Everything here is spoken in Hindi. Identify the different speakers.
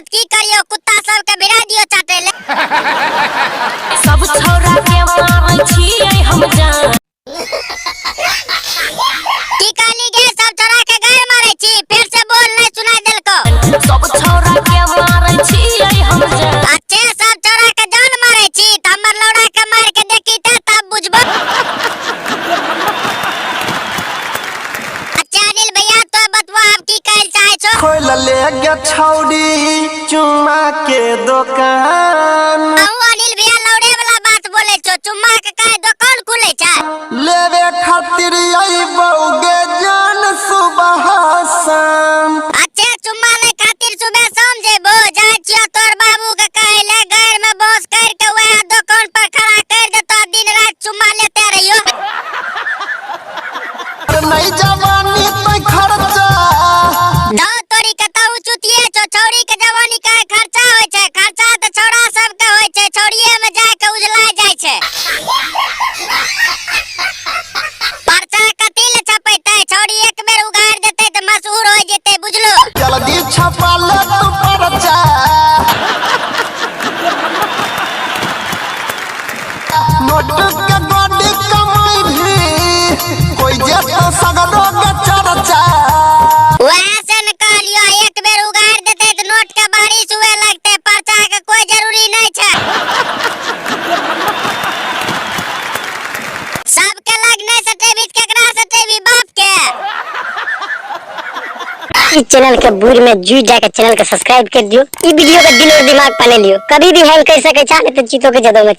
Speaker 1: त की करियो, कुत्ता सब के भिड़ा दियो चाटे ले।
Speaker 2: सब छौरा के मारै छियै हम जान।
Speaker 1: की कहली गे, सब छौरा के गाय मारै छी? फिर से बोल, नहीं सुनाई देलको।
Speaker 2: सब छौरा के मारै छियै हम जान।
Speaker 1: अच्छे, सब छौरा के जान मारै छी त हमर लौड़ा के मार के देखी त तब बुझबो। अच्छा अनिल भैया, तो बतवा अब की कहल चाहे छो?
Speaker 3: खोल ले गे छौड़ी चुम्मा के दुकान।
Speaker 1: अनिल भैया लौड़े वाला बात बोले छो, चुम्मा के काहे दुकान खुले छै?
Speaker 3: लेवे खातिर अइबौ गे जान सुबह शाम।
Speaker 1: अच्छे, चुम्मा ले खातिर सुबह शाम जेबो। जाय छियो तोर बाबू के कहे ले, घर में बॉस कर के वह दुकान पर खड़ा कर देतो, दिन रात चुम्मा लेते रहियो।
Speaker 3: नहीं जवानी पे खर्चा
Speaker 1: दो तोरी के ताऊ चुतिए छो, छौरी के जवानी का खर्चा होय छै? खर्चा त छौरा सब के होय छै, छौरिये में जाय के उजला जाय छै। पर्चा कथी ले छपेतै? छौरी एक बेर उगाड़ देतै त मशहूर हो जेतै, बुझलो?
Speaker 3: जल्दी छपा ले तू पर्चा। नोट के गोडी कमाई भी कोई जेतो सगरो के चर्चा।
Speaker 1: वहाँ से न कहलियो, एक बेर उगाड़ देतै त नोट के बारिश हुए लगतै, पर्चा के कोई जरूरी नहीं छै। सबके लग नहीं सटेबी त केकरा सटेबी? बाप के।
Speaker 4: इस चैनल के बूढ़ में जुट जाके चैनल के सब्सक्राइब कर दियो। ई वीडियो के दिल और दिमाग पले लियो, कभी भी हेल्प कर सके चाहे तो चीतो के जदों में।